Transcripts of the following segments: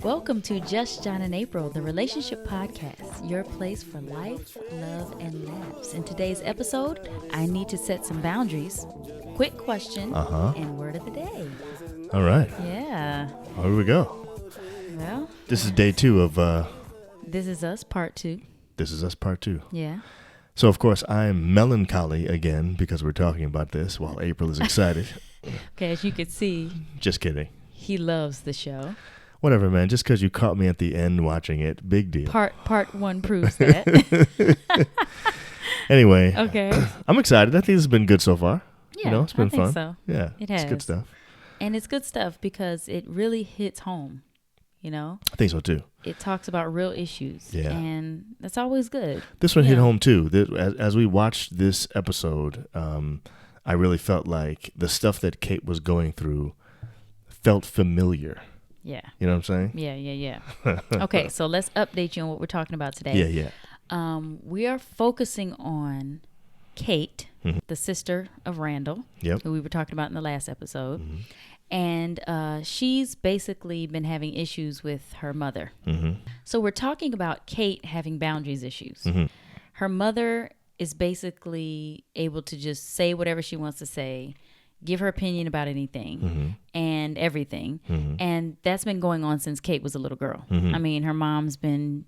Welcome to Just John and April, the relationship podcast, your place for life, love, and laughs. In today's episode, I need to set some boundaries. Quick question and word of the day. All right. Yeah. Here we go. Well, This is day 2 of This Is Us Part 2. This Is Us Part 2. Yeah. So, of course, I'm melancholy again because we're talking about this while April is excited. Okay, as you can see, Just kidding. he loves the show. Whatever, man. Just because you caught me at the end watching it, big deal. Part 1 proves that. Anyway, Okay. I'm excited. I think this has been good so far. Yeah, It's been I think fun. so. Yeah, It It's good has. stuff. And it's good stuff because it really hits home, you know? I think so, too. It talks about real issues. Yeah. And that's always good. This one hit Yeah. home, too. As we watched this episode, I really felt like the stuff that Kate was going through felt familiar. Yeah. You know what I'm saying? Yeah. Okay, so let's update you on what we're talking about today. Yeah. We are focusing on Kate, Mhm. the sister of Randall, Yep. who we were talking about in the last episode. Mhm. And she's basically been having issues with her mother. Mm-hmm. So we're talking about Kate having boundaries issues. Mm-hmm. Her mother is basically able to just say whatever she wants to say, give her opinion about anything Mm-hmm. and everything. Mm-hmm. And that's been going on since Kate was a little girl. Mhm. I mean, her mom's been,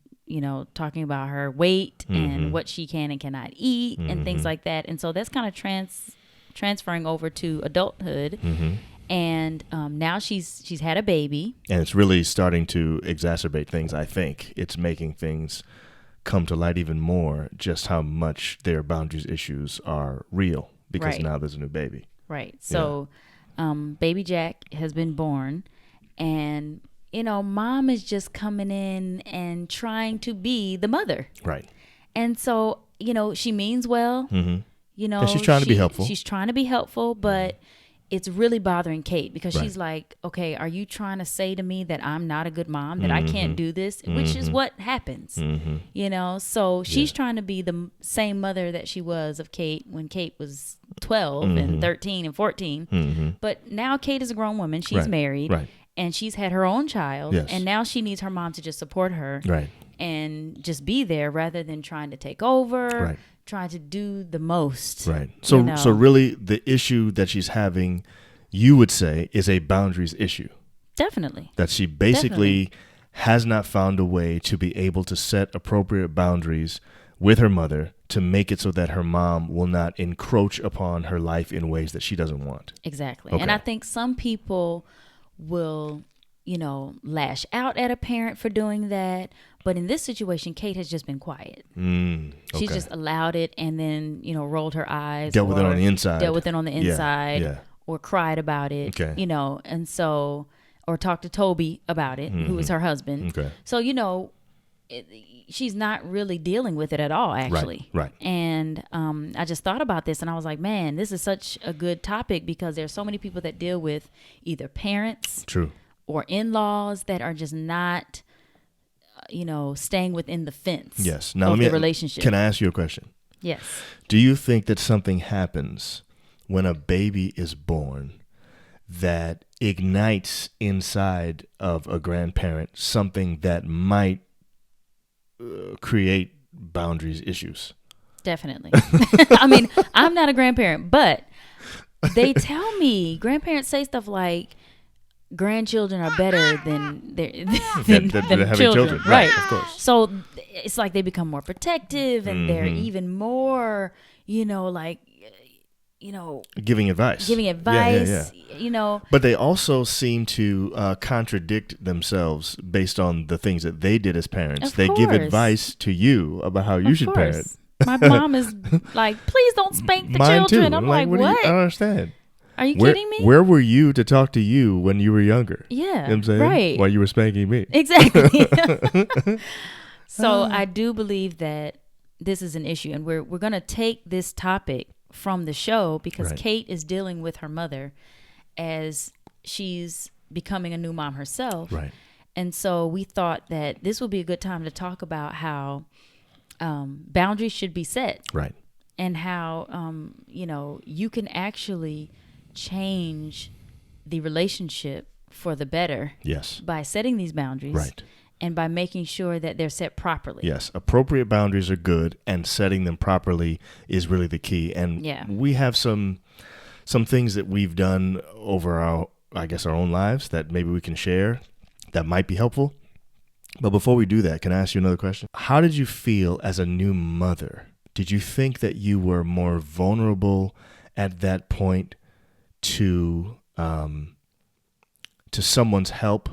talking about her weight and Mhm. what she can and cannot eat and things Mhm. like that. And so that's kind of transferring over to adulthood. Mm-hmm. And now she's had a baby. And it's really starting to exacerbate things, I think. It's making things come to light even more, just how much their boundaries issues are real, because Right. now there's a new baby. Right. So baby Jack has been born. And, mom is just coming in and trying to be the mother. Right. And so, she means well. Mm-hmm. And she's trying to be helpful. She's trying to be helpful, but it's really bothering Kate because Right. she's like, okay, are you trying to say to me that I'm not a good mom, that I can't do this, which is what happens, Mm-hmm. So she's Yeah. trying to be the same mother that she was of Kate when Kate was 12 and 13 and 14. Mm-hmm. But now Kate is a grown woman. She's Right. married Right. and she's had her own child. Yes. And now she needs her mom to just support her Right. and just be there rather than trying to take over, Right. trying to do the most. Right. So really the issue that she's having, you would say, is a boundaries issue. Definitely. That she basically has not found a way to be able to set appropriate boundaries with her mother to make it so that her mom will not encroach upon her life in ways that she doesn't want. Exactly. Okay. And I think some people will, lash out at a parent for doing that. But in this situation, Kate has just been quiet. Okay. She's just allowed it and then, rolled her eyes. dealt with it or on the inside. Dealt with it on the Yeah, inside. yeah. Or cried about it. Okay. And so, or talked to Toby about it, who is her husband. Okay. So, she's not really dealing with it at all, actually. Right. And I just thought about this and I was like, man, this is such a good topic because there's so many people that deal with either parents True. or in-laws that are just not, staying within the fence Yes. Now of let me the relationship. Can I ask you a question? Yes. Do you think that something happens when a baby is born that ignites inside of a grandparent something that might create boundaries issues? Definitely. I mean, I'm not a grandparent, but they tell me grandparents say stuff like grandchildren are better than Than having children. Right. Of course. So it's like they become more protective and they're even more, Giving advice. giving advice, Yeah. But they also seem to contradict themselves based on the things that they did as parents. Of They give course. advice to you about how you Of should course. parent. My mom is like, please don't spank the Mine children. too. I'm like, what? what? I don't understand. Are you kidding me? Where were you to talk to you when you were younger? Yeah. You know what I'm saying? Right. While you were spanking me. Exactly. So I do believe that this is an issue, and we're going to take this topic from the show because Right. Kate is dealing with her mother as she's becoming a new mom herself. Right. And so we thought that this would be a good time to talk about how boundaries should be set. Right. And how, you can actually change the relationship for the better. Yes. By setting these boundaries. Right. And by making sure that they're set properly. Yes. Appropriate boundaries are good, and setting them properly is really the key. And we have some things that we've done over our own lives that maybe we can share that might be helpful. But before we do that, can I ask you another question? How did you feel as a new mother? Did you think that you were more vulnerable at that point to someone's help,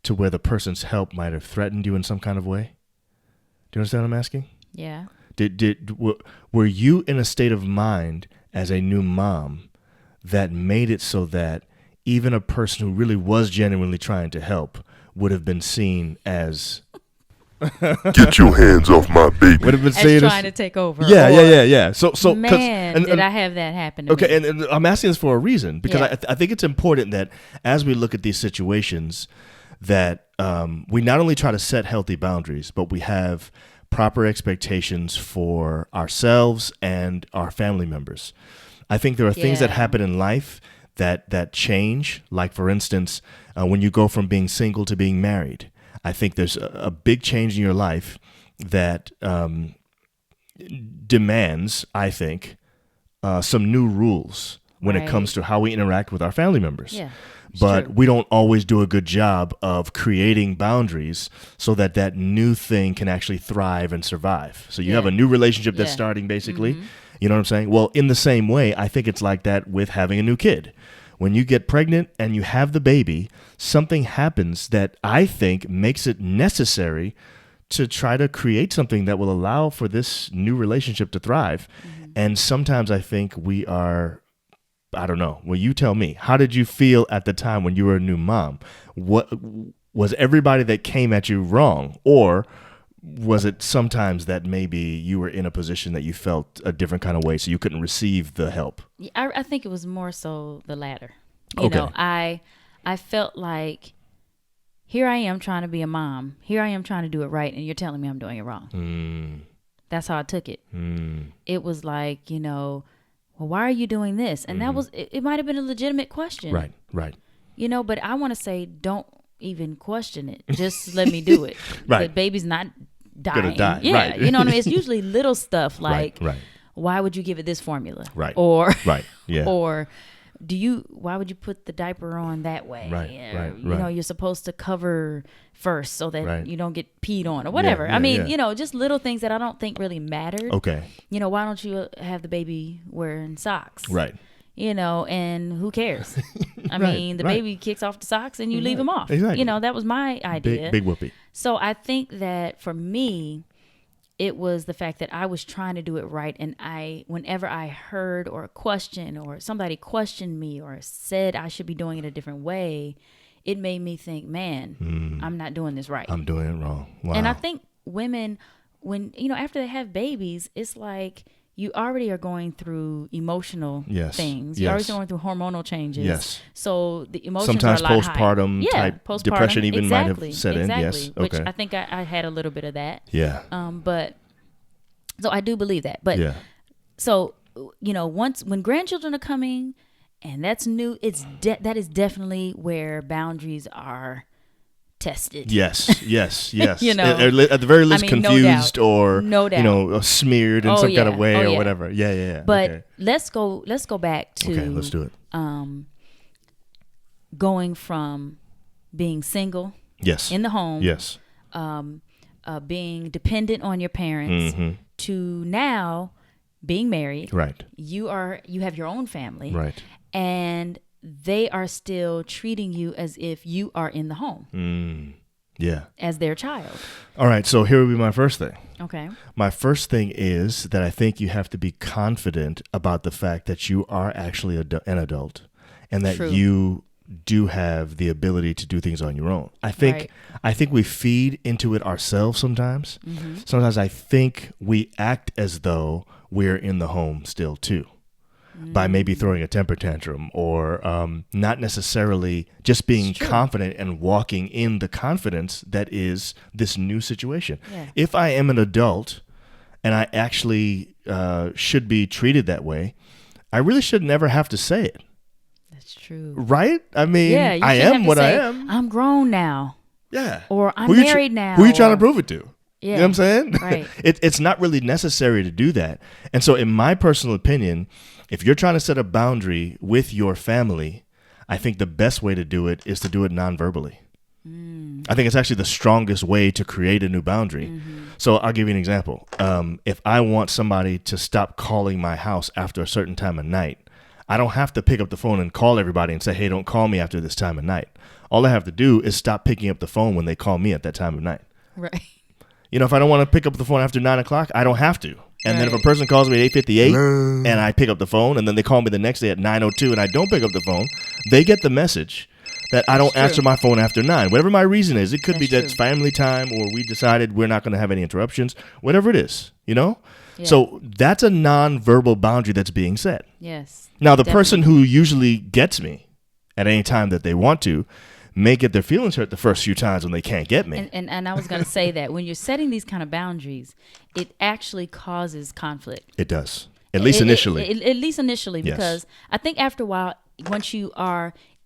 to where the person's help might have threatened you in some kind of way? Do you understand what I'm asking? Yeah. Were you in a state of mind as a new mom that made it so that even a person who really was genuinely trying to help would have been seen as get your hands off my baby? Would have been as trying to take over. Yeah. So man, did I have that happen to me? And I'm asking this for a reason, because I think it's important that as we look at these situations, that we not only try to set healthy boundaries, but we have proper expectations for ourselves and our family members. I think there are things that happen in life that change, like, for instance, when you go from being single to being married. I think there's a big change in your life that demands, I think, some new rules when it comes to how we interact with our family members. Yeah, but we don't always do a good job of creating boundaries so that new thing can actually thrive and survive. So you have a new relationship that's starting, basically. Mm-hmm. You know what I'm saying? Well, in the same way, I think it's like that with having a new kid. When you get pregnant and you have the baby, something happens that I think makes it necessary to try to create something that will allow for this new relationship to thrive. Mm-hmm. And sometimes I think we are, I don't know. Well, you tell me. How did you feel at the time when you were a new mom? What was everybody that came at you wrong? Or was it sometimes that maybe you were in a position that you felt a different kind of way, so you couldn't receive the help? I think it was more so the latter. You know, I felt like, here I am trying to be a mom. Here I am trying to do it right, and you're telling me I'm doing it wrong. That's how I took it. It was like, well, why are you doing this? And that was, it might have been a legitimate question. Right. But I want to say, don't even question it. Just let me do it. The baby's not dying. Gonna die. Yeah, right. You know what I mean? It's usually little stuff like, right. Why would you give it this formula? Right. Or, Yeah. Or why would you put the diaper on that way? Right. You know, you're supposed to cover first so that you don't get peed on or whatever. Yeah, I mean, just little things that I don't think really mattered. Okay. Why don't you have the baby wearing socks? Right. And who cares? I mean, the baby kicks off the socks and you leave them off. Exactly. That was my idea. Big whoopee. So I think that for me, it was the fact that I was trying to do it right. And whenever I heard or a question or somebody questioned me or said I should be doing it a different way, it made me think, man, I'm not doing this right. I'm doing it wrong. Wow. And I think women, when, after they have babies, it's like, you already are going through emotional things. You're already going through hormonal changes. Yes. So the emotions Sometimes are a lot postpartum higher. type depression even might have set in. Yes. Which I think I had a little bit of that. Yeah. But so I do believe that. But so when grandchildren are coming, and that's new, that is definitely where boundaries are tested. Yes. At the very least, confused or smeared in some kind of way or whatever. Yeah. But let's go back to let's do it. Going from being single, in the home, being dependent on your parents, to now being married. Right. You have your own family. Right. And they are still treating you as if you are in the home. Yeah. As their child. All right. So here would be my first thing. Okay. My first thing is that I think you have to be confident about the fact that you are actually an adult and that you do have the ability to do things on your own. I think we feed into it ourselves sometimes. Sometimes I think we act as though we're in the home still too. By maybe throwing a temper tantrum or not necessarily just being confident and walking in the confidence that is this new situation. Yeah. If I am an adult, and I actually should be treated that way, I really should never have to say it. That's true. Right? I mean, Yeah, you I shouldn't am have to what I say, am. I'm grown now. Yeah. Or I'm Who you married now. Who are you trying to or- prove it to? Yeah. You know what I'm saying? Right. It's not really necessary to do that. And so in my personal opinion, if you're trying to set a boundary with your family, I think the best way to do it is to do it non-verbally. I think it's actually the strongest way to create a new boundary. So I'll give you an example. If I want somebody to stop calling my house after a certain time of night, I don't have to pick up the phone and call everybody and say, hey, don't call me after this time of night. All I have to do is stop picking up the phone when they call me at that time of night. Right. You know, if I don't want to pick up the phone after 9 o'clock, I don't have to. And then if a Right. person calls me at 8:58 and I pick up the phone, and then they call me the next day at 9:02 and I don't pick up the phone, they get the message that I don't answer my phone after 9. Whatever my reason is, it could be that it's family time, or we decided we're not going to have any interruptions, whatever it is, you know? Yeah. So that's a non-verbal boundary that's being set. Yes. Now, the Definitely. person who usually gets me at any time that they want to may get their feelings hurt the first few times when they can't get me. And I was going to say that when you're setting these kind of boundaries, it actually causes conflict. It does, at least initially. At least initially, Yes. because I think after a while,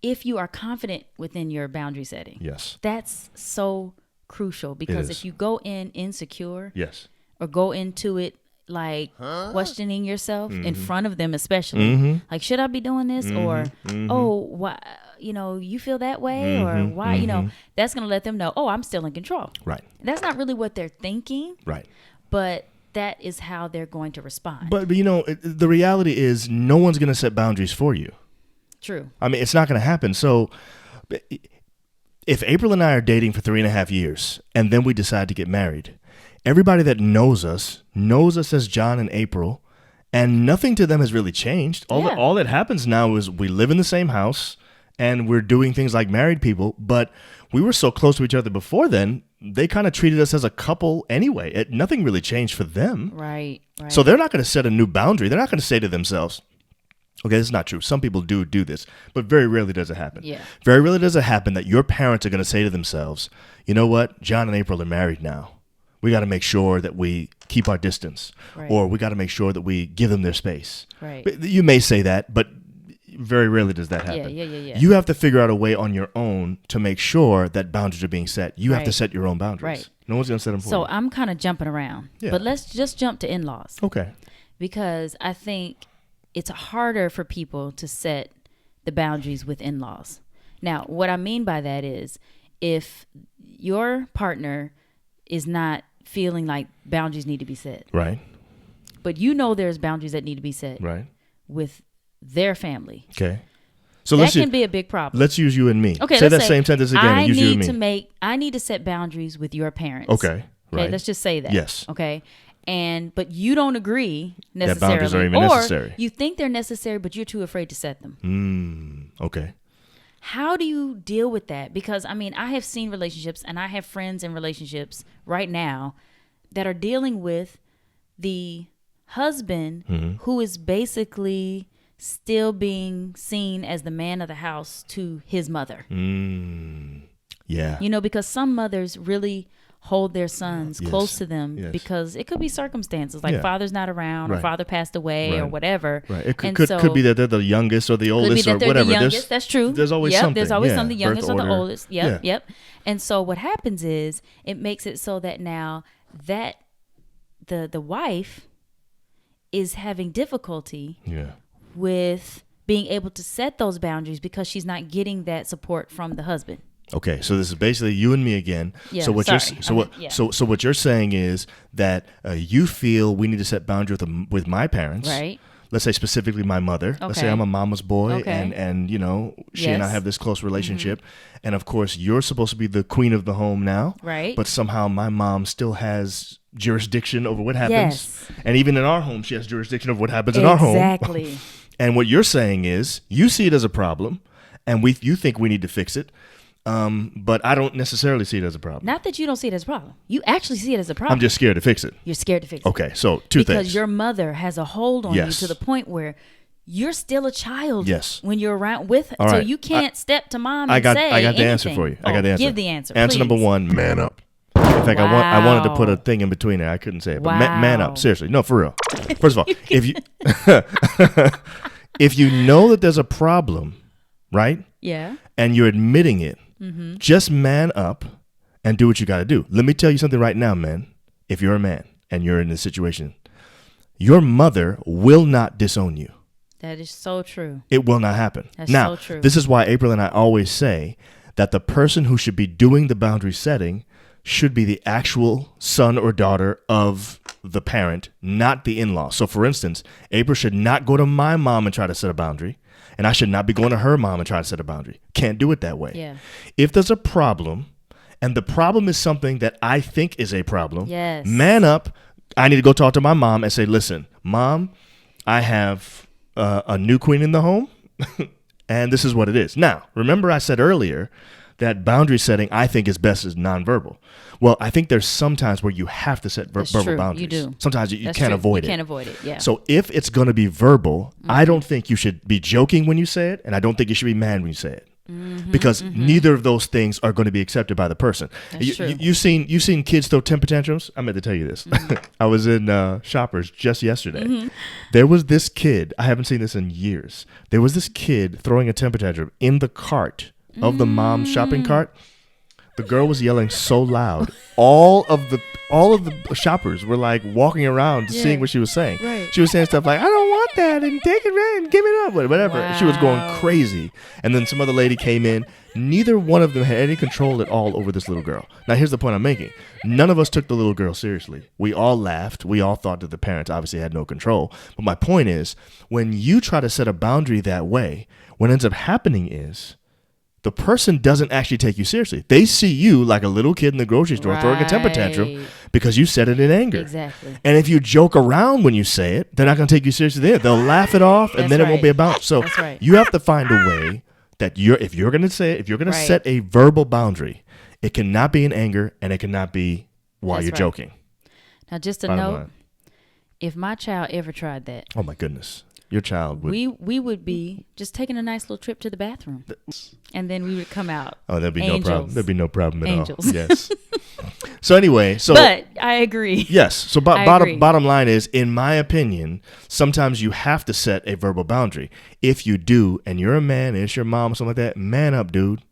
if you are confident within your boundary setting, Yes. that's so crucial, because is. if you go in insecure Yes. or go into it like questioning yourself Mm-hmm. in front of them, especially like, should I be doing this? Or, Mm-hmm. oh, why, you feel that way? Or why, that's going to let them know, oh, I'm still in control. Right. That's not really what they're thinking, Right. but that is how they're going to respond. But the reality is no one's going to set boundaries for you. True. I mean, it's not going to happen. So if April and I are dating for 3.5 years and then we decide to get married, everybody that knows us as John and April, and nothing to them has really changed. All that happens now is we live in the same house and we're doing things like married people, but we were so close to each other before then, they kind of treated us as a couple anyway. Nothing really changed for them. Right. So they're not going to set a new boundary. They're not going to say to themselves, okay, this is not true. Some people do this, but very rarely does it happen. Yeah. Very rarely does it happen that your parents are going to say to themselves, you know what? John and April are married now. We got to make sure that we keep our distance, Right. or we got to make sure that we give them their space. Right. But you may say that, but very rarely does that happen. Yeah. You have to figure out a way on your own to make sure that boundaries are being set. You have to Right. set your own boundaries. Right. No one's going to set them for So you. I'm kind of jumping around, Yeah. but let's just jump to in-laws, Okay. because I think it's harder for people to set the boundaries with in-laws. Now, what I mean by that is, if your partner is not feeling like boundaries need to be set, Right. but there's boundaries that need to be set Right. with their family, Okay. So that can be a big problem. let's use you and me. Okay, say let's that same sentence again. I and use you and need me. I need to set boundaries with your parents. Okay. Right. Let's just say that. Yes. Okay. But you don't agree That necessarily, boundaries are even or necessary. you think they're necessary, but you're too afraid to set them. Okay. How do you deal with that? Because I have seen relationships, and I have friends in relationships right now that are dealing with the husband who is basically still being seen as the man of the house to his mother. Yeah. Because some mothers really hold their sons Yes. close to them, Yes. because it could be circumstances like Yeah. father's not around, or Right. father passed away, or Right. whatever. Right. It And could be that they're the youngest or the could be oldest that or they're whatever. the youngest. That's true. There's always yep, something. There's always Yeah. something, the Birth youngest or the order. oldest. Yep, Yeah. yep. And so what happens is, it makes it so that now that the wife is having difficulty Yeah. with being able to set those boundaries, because she's not getting that support from the husband. Okay, so this is basically you and me again. Yeah, so what sorry. so what you're saying is that you feel we need to set boundaries with my parents, Right. Let's say specifically my mother. Let's say Okay. I'm a mama's boy, Okay. and she and I Yes. have this close relationship, and of course you're supposed to be the queen of the home now, Right. But somehow my mom still has jurisdiction over what happens, Yes. and even in our home she has jurisdiction over what happens in our home. Exactly. And what you're saying is you see it as a problem, and you think we need to fix it. But I don't necessarily see it as a problem. Not that you don't see it as a problem. You actually see it as a problem. I'm just scared to fix it. You're scared to fix it. Okay, so two because things. your mother has a hold on Yes. you to the point where you're still a child. Yes. When you're around with her. All So right. you can't step to mom I and got say I got the answer anything. for you. I got the Oh, answer. Give the answer. Answer please. number one, Man up. In fact, I wanted to put a thing in between there. I couldn't say it. But man up. Seriously. No, for real. First of all, if you if you know that there's a problem, right? Yeah. And you're admitting it, just man up and do what you got to do. Let me tell you something right now, man. If you're a man and you're in this situation, your mother will not disown you. That is so true. It will not happen. That's now, so true. This is why April and I always say that the person who should be doing the boundary setting should be the actual son or daughter of the parent, not the in-law. So, for instance, April should not go to my mom and try to set a boundary, and I should not be going to her mom and try to set a boundary. Can't do it that way. Yeah. If there's a problem, and the problem is something that I think is a problem, yes. Man up. I need to go talk to my mom and say, listen, Mom, I have a new queen in the home, and this is what it is. Now, remember I said earlier that boundary setting I think is best is nonverbal. Well, I think there's some times where you have to set verbal boundaries. You do. Sometimes you can't avoid it. You can't avoid it, yeah. So if it's going to be verbal, I don't think you should be joking when you say it, and I don't think you should be mad when you say it. Because neither of those things are going to be accepted by the person. You've seen kids throw temper tantrums. I meant to tell you this. I was in Shoppers just yesterday. There was this kid. I haven't seen this in years. There was this kid throwing a temper tantrum in the cart of the mom's shopping cart. The girl was yelling so loud. All of the shoppers were like walking around seeing what she was saying. Right. She was saying stuff like, I don't want that, and take it and give it up, whatever. Wow. She was going crazy. And then some other lady came in. Neither one of them had any control at all over this little girl. Now, here's the point I'm making. None of us took the little girl seriously. We all laughed. We all thought that the parents obviously had no control. But my point is, when you try to set a boundary that way, what ends up happening is the person doesn't actually take you seriously. They see you like a little kid in the grocery store throwing a temper tantrum because you said it in anger. Exactly. And if you joke around when you say it, they're not going to take you seriously there. They'll laugh it off, and then it won't be about. So you have to find a way that if you're going to say it, if you're going to set a verbal boundary, it cannot be in anger, and it cannot be while you're joking. Now, just a note, if my child ever tried that. Oh, my goodness. Your child would. We would be just taking a nice little trip to the bathroom, and then we would come out. Oh, there'd be no problem. There'd be no problem at all. Angels. Yes. So anyway, but I agree. Yes. So bottom line is, in my opinion, sometimes you have to set a verbal boundary. If you do, and you're a man, and it's your mom or something like that, man up, dude.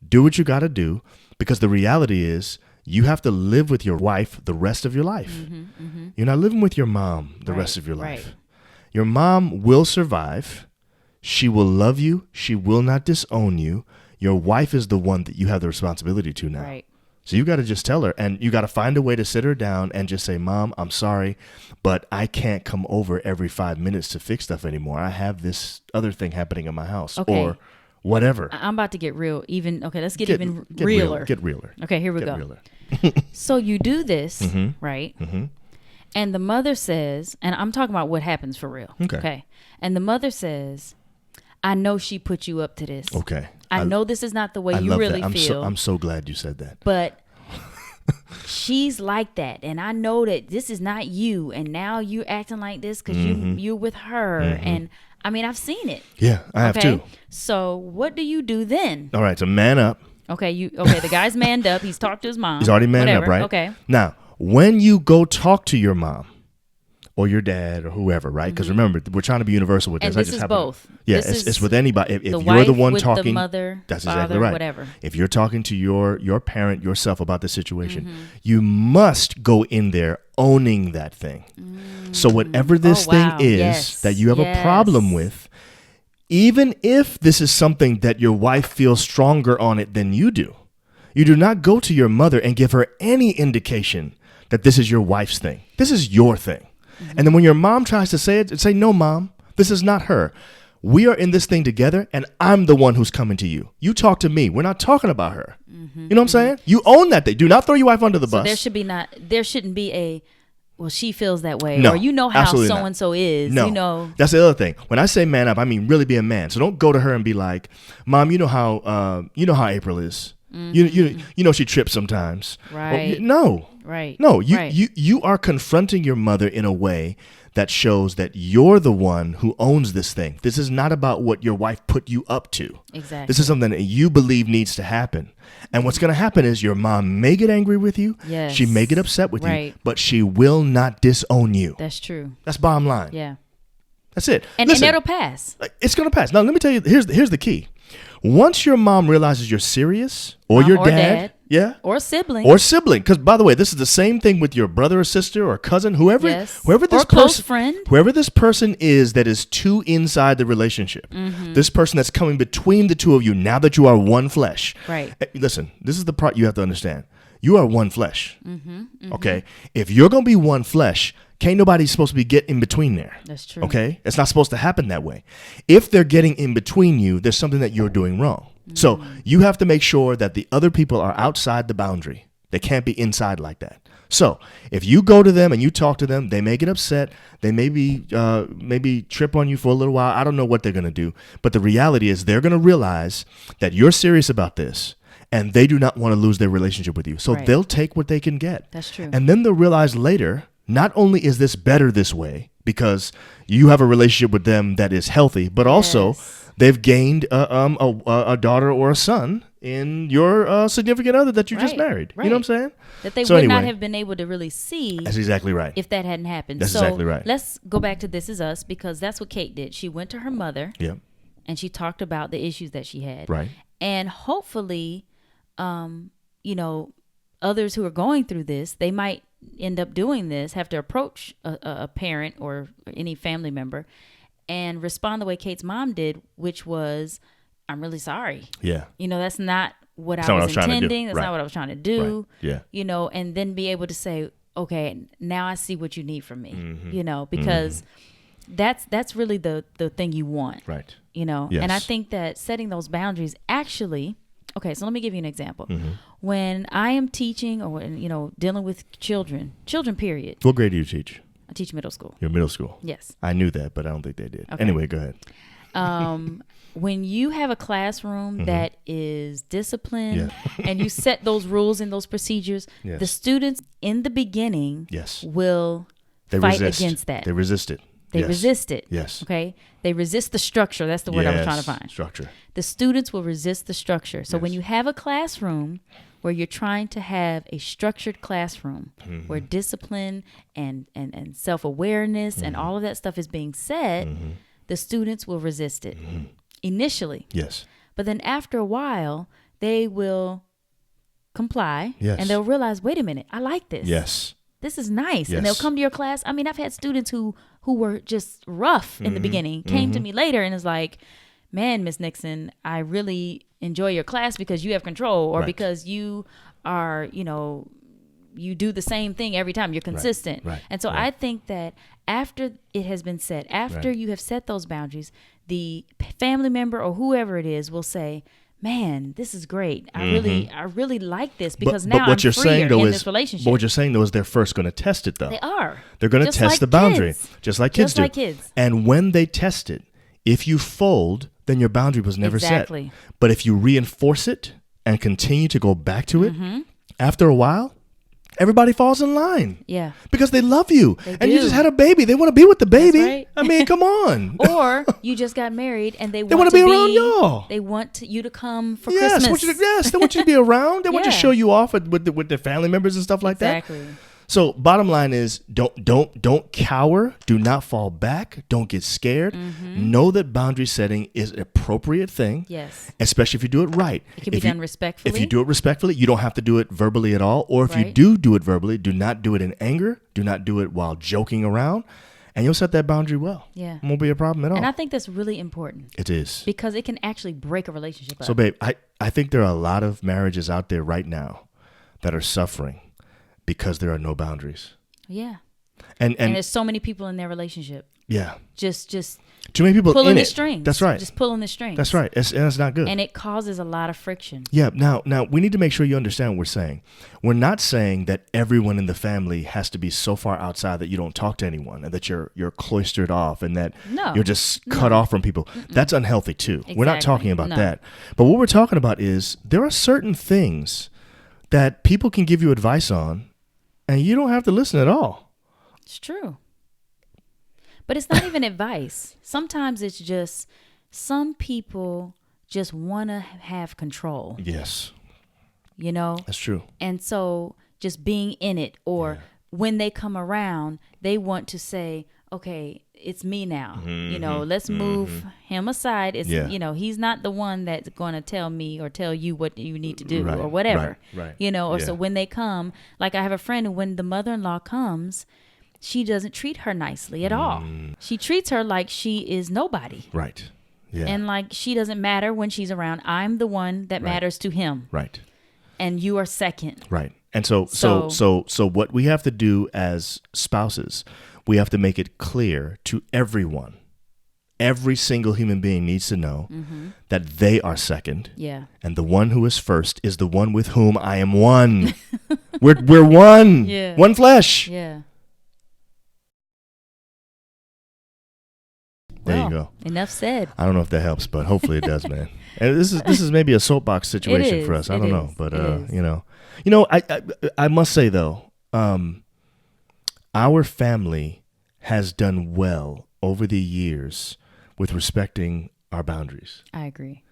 Do what you got to do, because the reality is, you have to live with your wife the rest of your life. You're not living with your mom the rest of your life. Right. Your mom will survive. She will love you. She will not disown you. Your wife is the one that you have the responsibility to now. Right. So you got to just tell her, and you got to find a way to sit her down and just say, Mom, I'm sorry, but I can't come over every 5 minutes to fix stuff anymore. I have this other thing happening in my house, or whatever. I'm about to get real. Let's get even realer. Get realer. Okay, here we go. Realer. So you do this, right? And the mother says, and I'm talking about what happens for real. Okay. And the mother says, I know she put you up to this. Okay. I know this is not the way you really feel. I'm so glad you said that. But she's like that. And I know that this is not you. And now you're acting like this because you're with her. And I mean, I've seen it. Yeah, I have too. So what do you do then? All right. So man up. Okay. The guy's manned up. He's talked to his mom. He's already manned up, right? Okay. Now, when you go talk to your mom or your dad or whoever, right? Because remember, we're trying to be universal with this. And this is both. Yeah, it's with anybody. If you're the one talking, the mother, that's father, exactly right. Whatever. If you're talking to your parent, yourself about the situation, you must go in there owning that thing. So whatever this thing is that you have a problem with, even if this is something that your wife feels stronger on it than you do not go to your mother and give her any indication that this is your wife's thing. This is your thing. And then when your mom tries to say it, say, no, Mom, this is not her. We are in this thing together, and I'm the one who's coming to you. You talk to me. We're not talking about her. You know what I'm saying? You own that thing. Do not throw your wife under the bus. There shouldn't be a, well, she feels that way. No, or you know how so-and-so is. No, you know. That's the other thing. When I say man up, I mean really be a man. So don't go to her and be like, Mom, you know how April is. You know she trips sometimes. Right. Well, no. Right. No, you, right. you are confronting your mother in a way that shows that you're the one who owns this thing. This is not about what your wife put you up to. Exactly. This is something that you believe needs to happen. And what's going to happen is your mom may get angry with you. Yes. She may get upset with Right. you, but she will not disown you. That's true. That's bottom line. Yeah. That's it. And Listen, it'll pass. it's going to pass. Now, let me tell you, here's the key. Once your mom realizes you're serious, or Mom your or dad, dad. yeah, Or sibling. or sibling, because by the way, this is the same thing with your brother or sister or cousin, whoever Yes. this Or close person, friend. whoever this person is that is too inside the relationship, Mm-hmm. this person that's coming between the two of you now that you are one flesh. Right. Listen, this is the part you have to understand. You are one flesh. Mm-hmm. Okay, if you're gonna be one flesh, can't nobody supposed to be get in between there. That's true. Okay, it's not supposed to happen that way. If they're getting in between you, there's something that you're doing wrong. So you have to make sure that the other people are outside the boundary. They can't be inside like that. So if you go to them and you talk to them, they may get upset. They may be maybe trip on you for a little while. I don't know what they're going to do. But the reality is they're going to realize that you're serious about this and they do not want to lose their relationship with you. So Right. they'll take what they can get. That's true. And then they'll realize later, not only is this better this way because you have a relationship with them that is healthy, but also Yes. they've gained a daughter or a son in your significant other that you just Right, married. right. You know what I'm saying? That they So would not anyway. have been able to really see That's exactly right. if that hadn't happened. That's so exactly right. Let's go back to This Is Us, because that's what Kate did. She went to her mother Yeah. and she talked about the issues that she had. Right. And hopefully, others who are going through this, they might end up doing this, have to approach a parent or any family member and respond the way Kate's mom did, which was, I'm really sorry. Yeah. That's not what That's I not what I was was trying to do. intending. That's Right. not what I was trying to do. Right. Yeah. And then be able to say, okay, now I see what you need from me, Mm-hmm. because that's really the thing you want, Right. And I Yes. think that setting those boundaries actually, okay, so let me give you an example. Mm-hmm. When I am teaching or, dealing with children period, What grade do you teach? I teach middle school. Your middle school. Yes. I knew that, but I don't think they did. Okay. Anyway, go ahead. When you have a classroom that is disciplined Mm-hmm. Yeah. and you set those rules and those procedures, Yes. the students in the beginning Yes. will They fight resist. against that. They resist it. They Yes. resist it. Yes. Okay. They resist the structure. That's the word I was trying to Yes. find. Structure. The students will resist the structure. So when Yes. you have a classroom where you're trying to have a structured classroom Mm-hmm. where discipline and self-awareness Mm-hmm. and all of that stuff is being said, the students will resist it Mm-hmm. initially. Yes. But then after a while, they will comply Yes. and they'll realize, wait a minute, I like this. Yes. This is nice. Yes. And they'll come to your class. I mean, I've had students who were just rough in the beginning, came to me later and is like, man, Miss Nixon, I really enjoy your class because you have control or Right. because you are, you do the same thing every time. You're consistent. Right. And so Right. I think that after it has been set, after Right. you have set those boundaries, the family member or whoever it is will say, man, this is great. I really like this because now I'm freer in this relationship. But what you're saying though is they're first going to test it though. They are. They're going to Just test like the boundary, kids. just like kids Just do. like kids. And when they test it, if you fold, then your boundary was never Exactly. set. But if you reinforce it and continue to go back to it, Mm-hmm. after a while, everybody falls in line. Yeah. Because they love you. They and you do. just had a baby. They want to be with the baby. right. I mean, come on. Or you just got married and they want wanna to be around y'all. They want you to come for Yes, Christmas. they want you to be around. They want you to Yeah. show you off with their family members and stuff like that. Exactly. So bottom line is don't cower, do not fall back, don't get scared. Know that boundary setting is an appropriate thing. Yes. Especially if you do it right. It can be If you- done respectfully. If you do it respectfully, you don't have to do it verbally at all. Or if you Right. do it verbally, do not do it in anger. Do not do it while joking around. And you'll set that boundary well. Yeah. It won't be a problem at all. And I think that's really important It is. because it can actually break a relationship up. So, babe, I think there are a lot of marriages out there right now that are suffering because there are no boundaries. yeah. And And there's so many people in their relationship yeah, just too many people pulling in the it. strings. That's right. Just pulling the strings. That's right. And it's not good. And it causes a lot of friction. Yeah. Now we need to make sure you understand what we're saying. We're not saying that everyone in the family has to be so far outside that you don't talk to anyone and that you're cloistered off and that No. you're just cut off from people. That's unhealthy too. We're not Exactly. talking about No. that. But what we're talking about is there are certain things that people can give you advice on and you don't have to listen at all. It's true. But it's not even advice. Sometimes it's just some people just want to have control. Yes. You know? That's true. And so just being in it, or when they come around, they want to say, okay, it's me now. You know, let's move him aside. It's, you know, he's not the one that's going to tell me or tell you what you need to do or whatever. Right. You know, or so when they come, like I have a friend who, when the mother-in-law comes, she doesn't treat her nicely at all. She treats her like she is nobody. Right. Yeah. And like she doesn't matter when she's around. I'm the one that matters to him. Right. And you are second. Right. And so what we have to do as spouses, we have to make it clear to everyone. Every single human being needs to know that they are second. Yeah. And the one who is first is the one with whom I am one. We're one. Yeah. One flesh. Yeah. There you go. Enough said. I don't know if that helps, but hopefully it does, man. And this is maybe a soapbox situation for us. I don't know, but you know, I must say though, our family has done well over the years with respecting our boundaries. I agree.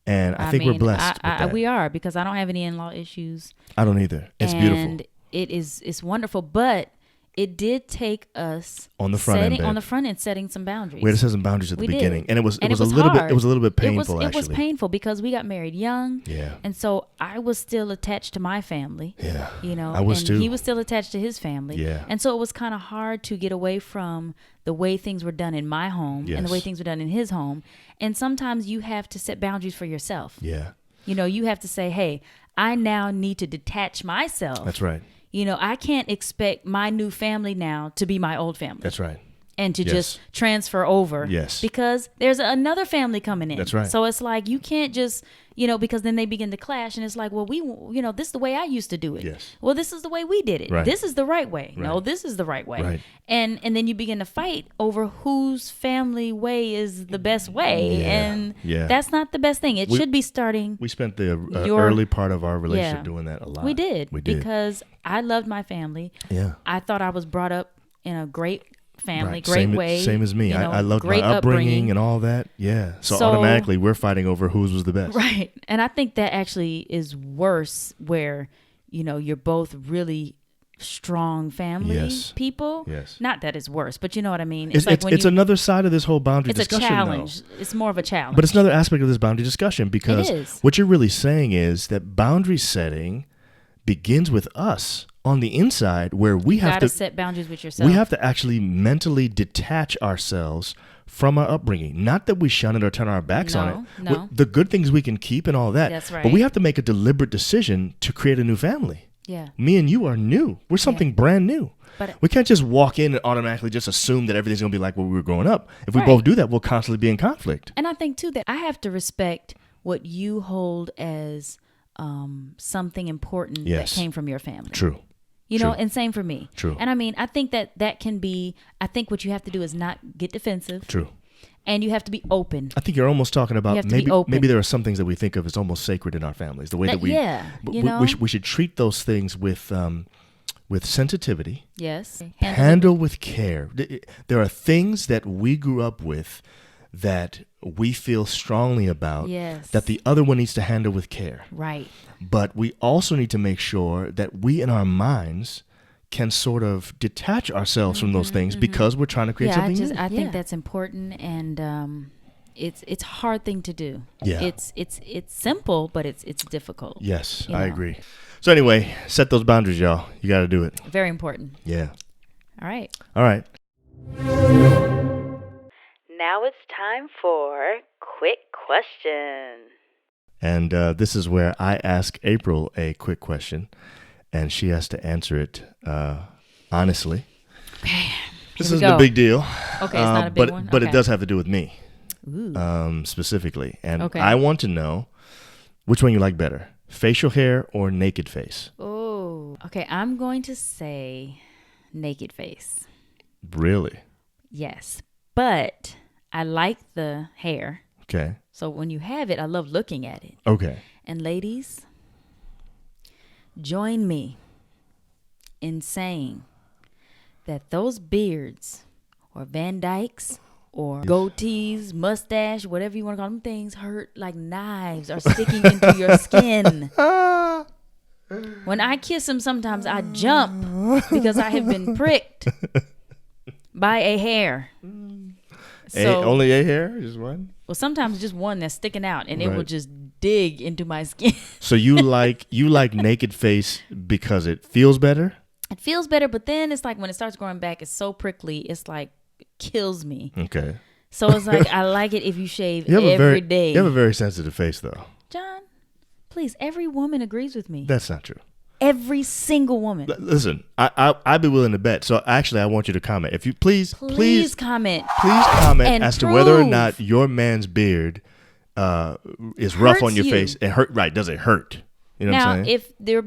And I think we're blessed with that. We are, because I don't have any in-law issues. I don't either. It's beautiful. And it's wonderful, but it did take us on the front end setting some boundaries. We had to set some boundaries at the beginning, and it was a little bit painful. It was painful because we got married young. Yeah. And so I was still attached to my family. Yeah. You know, I was too. He was still attached to his family. Yeah. And so it was kind of hard to get away from the way things were done in my home and the way things were done in his home. And sometimes you have to set boundaries for yourself. Yeah. You know, you have to say, hey, I now need to detach myself. That's right. You know, I can't expect my new family now to be my old family. That's right. And to just transfer over. Yes. Because there's another family coming in. That's right. So it's like, you can't just, you know, because then they begin to clash, and it's like, well, this is the way I used to do it. Yes. Well, this is the way we did it. Right. This is the right way. Right. No, this is the right way. Right. And then you begin to fight over whose family way is the best way. Yeah. And Yeah. that's not the best thing. It should be starting. We spent the early part of our relationship doing that a lot. We did. Because I loved my family. Yeah. I thought I was brought up in a great family, right. great way. Same as me. You know, I loved my upbringing and all that. Yeah. So automatically we're fighting over whose was the best. Right. And I think that actually is worse, where, you know, you're both really strong family people. Yes. Not that it's worse, but you know what I mean? It's another side of this whole boundary discussion. It's a challenge. Though. It's more of a challenge. But it's another aspect of this boundary discussion, because what you're really saying is that boundary setting begins with us on the inside, where we have to set boundaries with yourself. We have to actually mentally detach ourselves from our upbringing. Not that we shun it or turn our backs on it. No. The good things we can keep and all that. That's right. But we have to make a deliberate decision to create a new family. Yeah. Me and you are new. We're something brand new. But we can't just walk in and automatically just assume that everything's going to be like when we were growing up. If we both do that, we'll constantly be in conflict. And I think, too, that I have to respect what you hold as something important that came from your family. True. You know, and same for me. True. And I mean, I think that can be, I think what you have to do is not get defensive. True. And you have to be open. I think you're almost talking about maybe there are some things that we think of as almost sacred in our families. The way that we should treat those things with sensitivity. Yes. Handle with care. There are things that we grew up with that we feel strongly about that the other one needs to handle with care. Right. But we also need to make sure that we in our minds can sort of detach ourselves from those things because we're trying to create something new. I think that's important, and it's a hard thing to do. Yeah. It's simple, but it's difficult. Yes, I agree. So anyway, set those boundaries, y'all. You got to do it. Very important. Yeah. All right. All right. Now it's time for Quick Question. And this is where I ask April a quick question, and she has to answer it honestly. Okay. This isn't a big deal. Okay, it's not a big one? But it does have to do with me. Ooh. Specifically. And I want to know which one you like better, facial hair or naked face? Oh, okay. I'm going to say naked face. Really? Yes. But I like the hair. Okay. So when you have it, I love looking at it. Okay. And ladies, join me in saying that those beards or Van Dykes or goatees, mustache, whatever you want to call them things, hurt like knives are sticking into your skin. When I kiss him, sometimes I jump because I have been pricked by a hair. So, only a hair? Just one? Well, sometimes just one that's sticking out, and it will just dig into my skin. So you like naked face because it feels better? It feels better, but then it's like when it starts growing back, it's so prickly. It's like kills me. Okay. So it's like I like it if you shave every day. You have a very sensitive face, though. John, please, every woman agrees with me. That's not true. Every single woman. Listen, I'd be willing to bet. So actually, I want you to comment. If you please comment. Please comment as to whether or not your man's beard is rough on your face. It hurt. Right? Does it hurt? You know what I'm saying?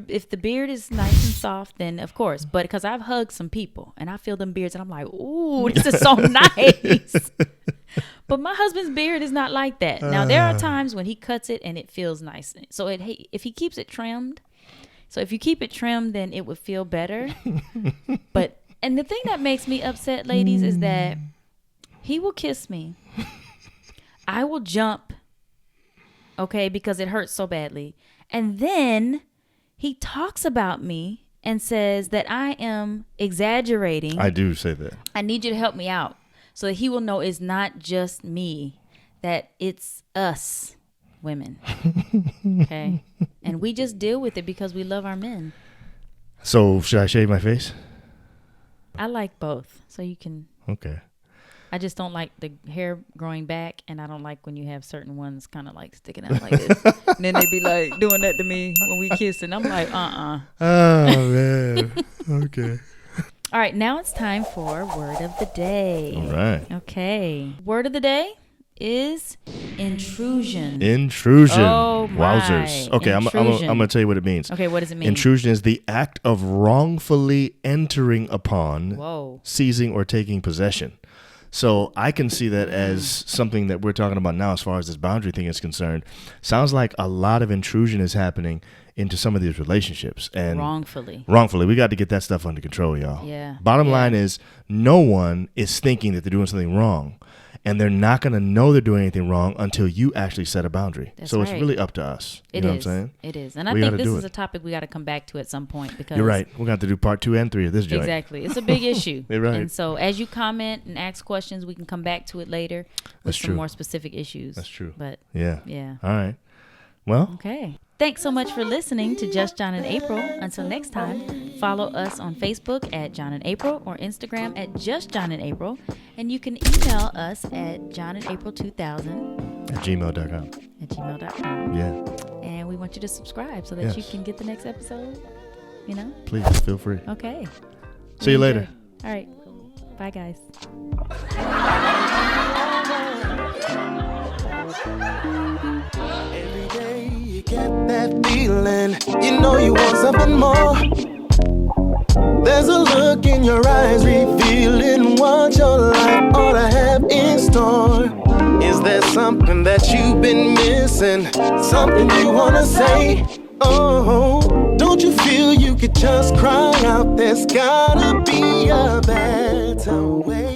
If the beard is nice and soft, then of course. But because I've hugged some people and I feel them beards and I'm like, ooh, this is so nice. But my husband's beard is not like that. Now there are times when he cuts it and it feels nice. So if he keeps it trimmed. So if you keep it trimmed, then it would feel better. And the thing that makes me upset, ladies, is that he will kiss me. I will jump, okay, because it hurts so badly. And then he talks about me and says that I am exaggerating. I do say that. I need you to help me out so that he will know it's not just me, that it's us women. Okay? And we just deal with it because we love our men. So should I shave my face? I like both. So you can. Okay. I just don't like the hair growing back, and I don't like when you have certain ones kind of like sticking out like this. And then they be like doing that to me when we kiss, and I'm like, Oh, man. Okay. All right, now it's time for Word of the Day. All right. Okay. Word of the Day is intrusion. Intrusion. Oh, my. Wowzers. Okay, I'm going to tell you what it means. Okay, what does it mean? Intrusion is the act of wrongfully entering upon, seizing, or taking possession. So I can see that as something that we're talking about now as far as this boundary thing is concerned. Sounds like a lot of intrusion is happening into some of these relationships. And wrongfully. We got to get that stuff under control, y'all. Yeah. Bottom line is no one is thinking that they're doing something wrong. And they're not going to know they're doing anything wrong until you actually set a boundary. It's really up to us. You know what I'm saying? It is. And I think this is a topic we got to come back to at some point. Because you're right. We're going to have to do part 2 and 3 of this joint. Exactly. It's a big issue. You're right. And so as you comment and ask questions, we can come back to it later with some more specific issues. That's true. But yeah. All right. Well. Okay. Thanks so much for listening to Just John and April. Until next time, follow us on Facebook at John and April or Instagram at Just John and April. And you can email us at johnandapril2000 at gmail.com. Yeah. And we want you to subscribe so that you can get the next episode, you know? Please, feel free. Okay. See you later. All right. Bye, guys. Every day you get that feeling, you know you want something more. There's a look in your eyes revealing what your life ought to have in store. Is there something that you've been missing? Something you wanna say? Oh, don't you feel you could just cry out? There's gotta be a better way.